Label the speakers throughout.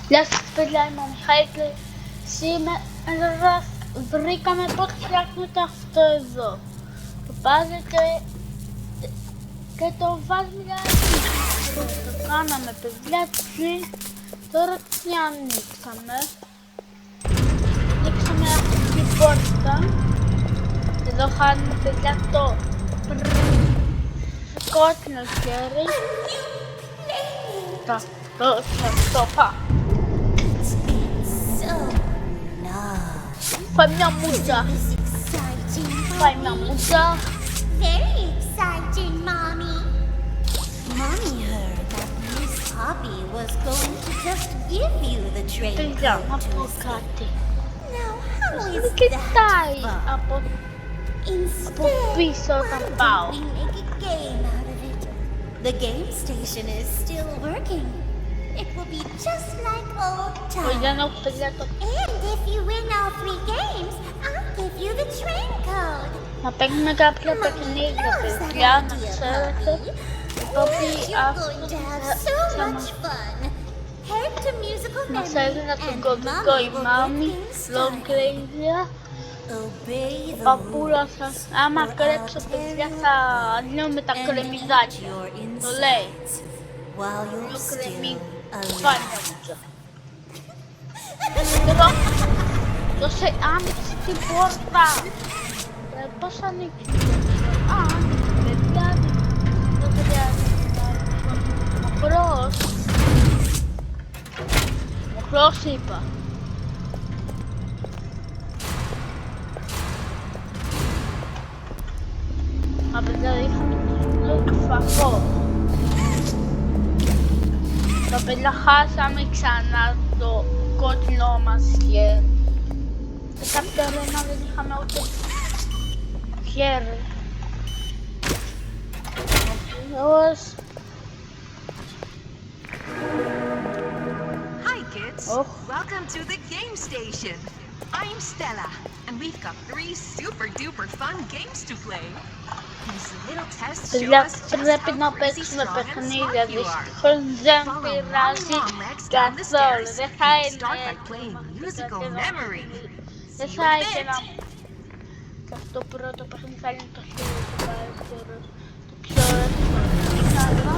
Speaker 1: Γεια σας παιδιά, είμαι ο Μιχαήλ και σήμερα βρήκαμε πώς φτιάχνεται αυτό εδώ. Το βάζετε και το βάζουμε για να ανοίξουμε. Το κάναμε παιδιά, τώρα τι ανοίξαμε. Ανοίξαμε αυτή την πόρτα. Εδώ χάνουμε παιδιά το κόκκινο χέρι. Το πά. Φάει μια μούτσα. Φάει μια μούτσα.
Speaker 2: Very exciting, Mommy. Mommy heard that Miss Poppy was going to just give you the train
Speaker 1: Παιδιά,
Speaker 2: code
Speaker 1: να
Speaker 2: to
Speaker 1: πω
Speaker 2: escape.
Speaker 1: κάτι.
Speaker 2: Now, how
Speaker 1: Δεν
Speaker 2: is
Speaker 1: κοιτάει
Speaker 2: that fun?
Speaker 1: από
Speaker 2: Instead,
Speaker 1: πίσω
Speaker 2: why
Speaker 1: όταν
Speaker 2: don't
Speaker 1: πάω.
Speaker 2: we make a game out of it? The game station is still working. It will be just like old
Speaker 1: Για
Speaker 2: times.
Speaker 1: να έχω παιδιά το
Speaker 2: And if you win all 3 games, I'll give you the train code.
Speaker 1: να παίξουμε κάποια παιχνίδια παιδιά, να ξέρετε. Το οποίο
Speaker 2: You're going to have so
Speaker 1: θα
Speaker 2: much
Speaker 1: μας
Speaker 2: fun. Head to musical
Speaker 1: μας
Speaker 2: memory
Speaker 1: έδινε τον
Speaker 2: and
Speaker 1: κωδικό η
Speaker 2: Mommy will
Speaker 1: μάμη,
Speaker 2: get things
Speaker 1: λόγω
Speaker 2: started.
Speaker 1: κρέιδια.
Speaker 2: Obey
Speaker 1: Ο
Speaker 2: the
Speaker 1: παππούλας σας,
Speaker 2: rules,
Speaker 1: άμα
Speaker 2: or
Speaker 1: κρέψω
Speaker 2: I'll
Speaker 1: παιδιά
Speaker 2: tear
Speaker 1: θα
Speaker 2: you
Speaker 1: λύνουμε τα
Speaker 2: apart and
Speaker 1: κρεμμυδάκια.
Speaker 2: eat your
Speaker 1: Το λέει.
Speaker 2: insides while you're
Speaker 1: Το
Speaker 2: still
Speaker 1: κρεμμύδι.
Speaker 2: alive.
Speaker 1: Φάει μια μούτσα. Εδώ, δώσε, άνοιξε την πόρτα. Πώς ανοίξει την πόρτα. Α, άνοιξε παιδιά, δεν χρειάζεται. Μοχρός. Μοχρός είπα. Α, παιδιά, είχαμε το φαγό. Τα παιδιά χάσαμε ξανά το κόκκινο μας χέρι. Σε κάποια αρένα δεν είχαμε ούτε χέρι.
Speaker 3: Hi kids!
Speaker 1: Oh.
Speaker 3: Welcome to the game station! I'm Stella, and we've got 3 super duper fun games to play. These little tests show
Speaker 1: Παιδιά,
Speaker 3: us just
Speaker 1: πρέπει να
Speaker 3: how crazy
Speaker 1: παίξουμε
Speaker 3: strong and
Speaker 1: παιχνίδια,
Speaker 3: smart you are.
Speaker 1: δυστυχώς δεν
Speaker 3: Follow
Speaker 1: πειράζει
Speaker 3: Mommy Long Legs down the
Speaker 1: καθόλου.
Speaker 3: stairs
Speaker 1: Δεν θα
Speaker 3: and
Speaker 1: είναι
Speaker 3: start by
Speaker 1: έτοιμο
Speaker 3: playing
Speaker 1: αυτό
Speaker 3: musical
Speaker 1: το
Speaker 3: memory.
Speaker 1: Δεν
Speaker 3: See you
Speaker 1: θα
Speaker 3: in a
Speaker 1: ήθελα
Speaker 3: bit.
Speaker 1: και αυτό το πρώτο παιχνίδι θα είναι το χέρι του καλύτερο, το πιο εύκολο.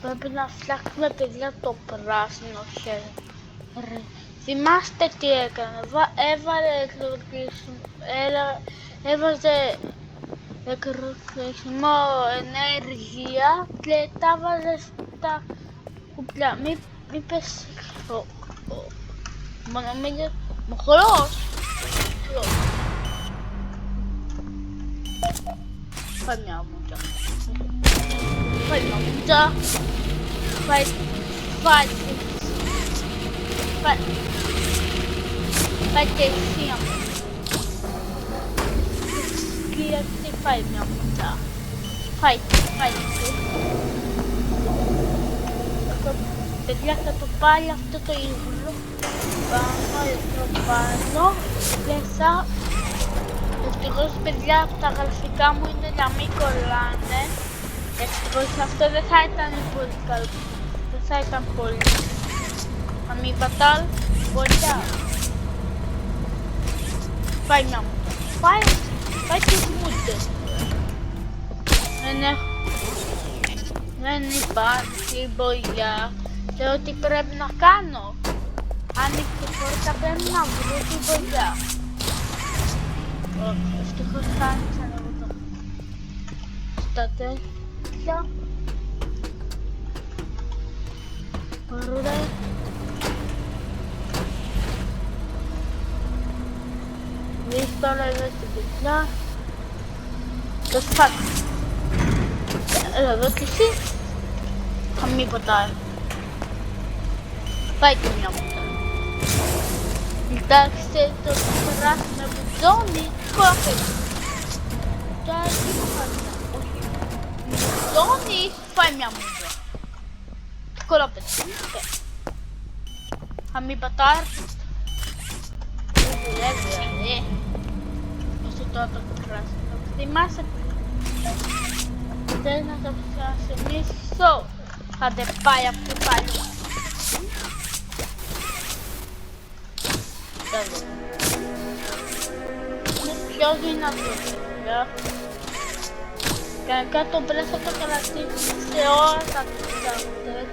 Speaker 1: Πρέπει να φτιάξουμε παιδιά το πράσινο χέρι. Θυμάστε τι έκανε, έβαζε εκροχισμό ενέργεια και τα βάζε στα κουπλιά. Μη πες μοχλός. Φάει μια μούτσα. Φάει μια μούτσα. Φάει και εσύ μου. Και αυτή φάει μια μούτσα. Φάει εσύ. Παιδιά θα το πάρει αυτό το ύβολο. Πάνω το πάνω και θα... Ευτυχώς παιδιά τα γραφικά μου είναι να μην κολλάνε. Ευτυχώς αυτό δεν θα ήταν πολύ καλό. Δεν θα ήταν πολύ. Θα μην πατάλ, πολλά. Πάει μια μούτσα. Πάει τις μούτσες. Δεν υπάρχει βοήθεια. Λέω τι πρέπει να κάνω. Άνοιξε πόρτα, πρέπει να βρω τη βοήθεια. Ευτυχώς θα άνοιξαν εγώ το. Στα τέτοια. Ωραία. Δεις τώρα εδώ στην πιτλά. Το σφάτω. Έλα εδώ και εσύ. Θα μην ποτάει. Πάει και μια μούτρα. Κοιτάξτε το πράσινο μπουζόνι. Κόφε. Τώρα τι μου φάει. Όχι. Μπουζόνι φάει μια μούτρα. Κολόπες. Θα μην πατάρ. Δεν δουλεύει δηλαδή. Όσο τώρα το πράσινο. Θυμάσαι. θες να το ξανασημίσω. Άντε πάει από το παλιό. Είναι πιο δυνατό παιδιά. Κανονικά το μπρες θα το κρατήσει σε όλα τα κουτάκια.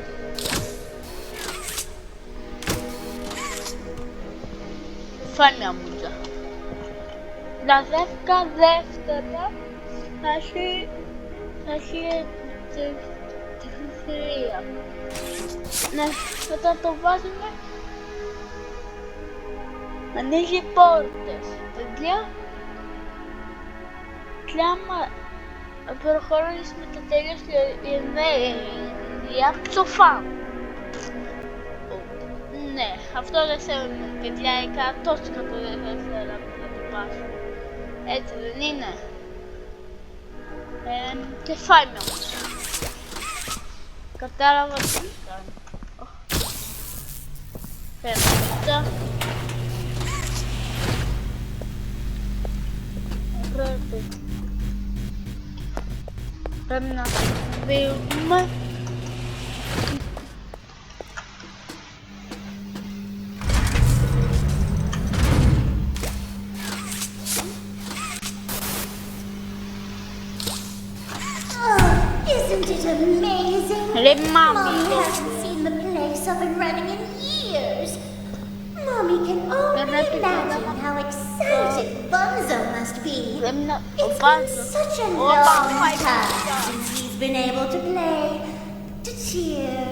Speaker 1: Φάει μια μούτζα. Τα 10 δεύτερα θα έχει τη χρυσηρία. Ναι, όταν το βάζουμε ανοίγει πόρτες. Παιδιά, και άμα προχωρήσουμε τα τελείως ενέργεια ψοφά. Ναι, αυτό δεν θέλουμε παιδιά, 100% δεν θέλαμε να το πάσουμε. Έτσι δεν είναι. Και φάει με όμως. Κατάλαβα τι κάνει. Πέρα πρέπει να φύγουμε.
Speaker 2: Isn't it amazing?
Speaker 1: Mommy
Speaker 2: hasn't seen the place up and running in years. Mommy can only imagine how excited Bunzo must be. It's been such a long time since he's been able to play, to cheer,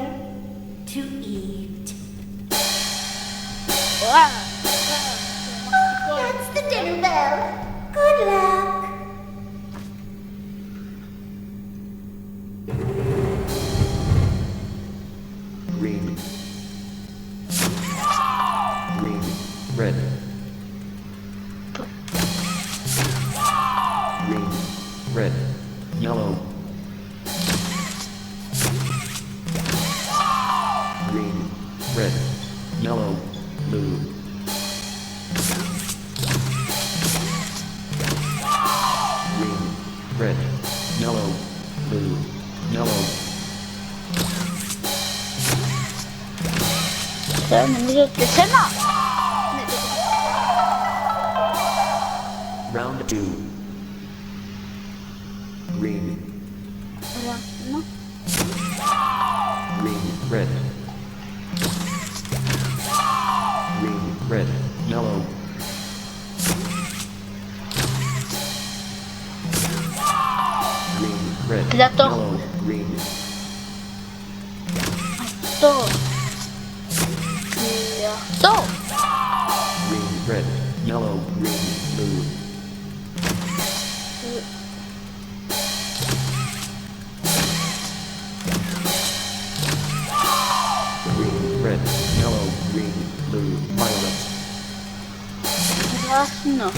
Speaker 2: to eat.
Speaker 1: Wow.
Speaker 2: Oh, that's the dinner bell. Good luck.
Speaker 4: Green, red, green, red, yellow, green, red, yellow, blue, green, red, yellow, blue, yellow.
Speaker 1: Νομίζω ότι εσένα.
Speaker 4: Round 2. Green, green, red, green, red, yellow, green, red,
Speaker 1: Plato.
Speaker 4: yellow, green,
Speaker 1: Αυτό. Και αυτό.
Speaker 4: green, red, yellow, green, blue, green, red, yellow, green, blue, violet,
Speaker 1: Πράσινο.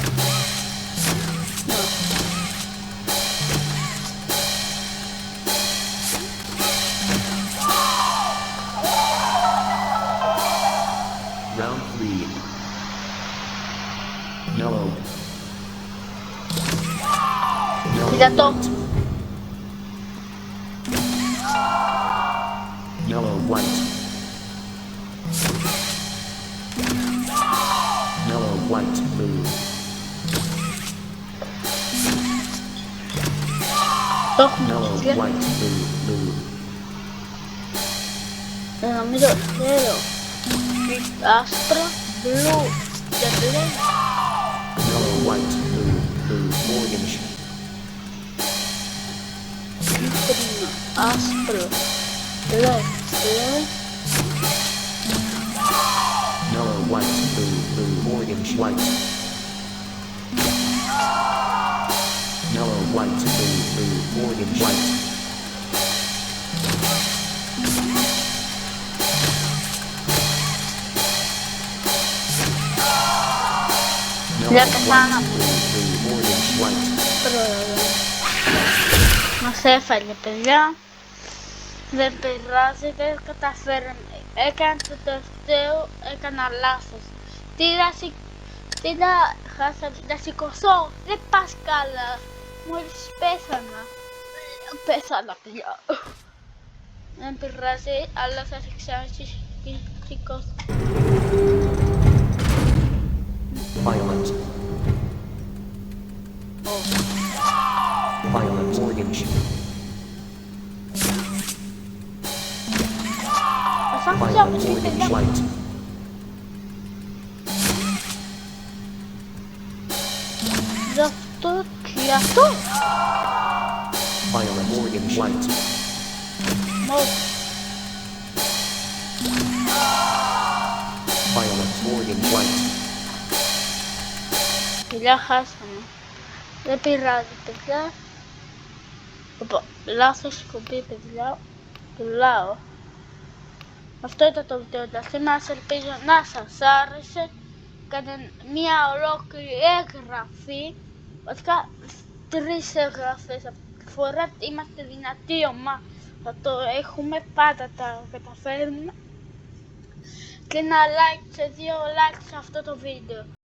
Speaker 4: round 3. Yellow,
Speaker 1: Plato.
Speaker 4: yellow, white, yellow, white, blue,
Speaker 1: Το έχουμε
Speaker 4: yellow,
Speaker 1: και
Speaker 4: white, blue, blue,
Speaker 1: νομίζω θέλω άσπρο, blue και μπλε.
Speaker 4: yellow, white, blue, blue, orange,
Speaker 1: Κίτρινο, άσπρο, μπλε, μπλε.
Speaker 4: yellow, white, blue, blue, orange, white, yellow, white, blue, blue, orange, white,
Speaker 1: Για
Speaker 4: yellow,
Speaker 1: πεθάνω.
Speaker 4: white, blue, blue, orange, white,
Speaker 1: Μας έφαγε παιδιά. Δεν πειράζει, δεν καταφέραμε. Έκανα το τελευταίο, έκανα λάθος. Τι να χάσαμε, να σηκωθώ. Δεν πας καλά. Μόλις πέθανα. Πέθανα πια. Δεν πειράζει, αλλά θα σε ξανασηκώσω.
Speaker 4: Violent. Violent orange. Violent orange light.
Speaker 1: Αυτό και αυτό.
Speaker 4: Violent orange light.
Speaker 1: Μόνο.
Speaker 4: Violent orange light.
Speaker 1: Παιδιά, χάσαμε. Δεν πειράζει, παιδιά. Λάθος κουμπί, παιδιά. Πουλάω. Αυτό ήταν το βίντεο για σήμερα. Ελπίζω να σας άρεσε. Κάνε μια ολόκληρη έγγραφη. Βασικά 3 εγγραφές. Αυτή τη φορά είμαστε δυνατή ομάδα. Θα το έχουμε, πάντα τα καταφέρουμε. Και ένα like, σε 2 like σε αυτό το βίντεο.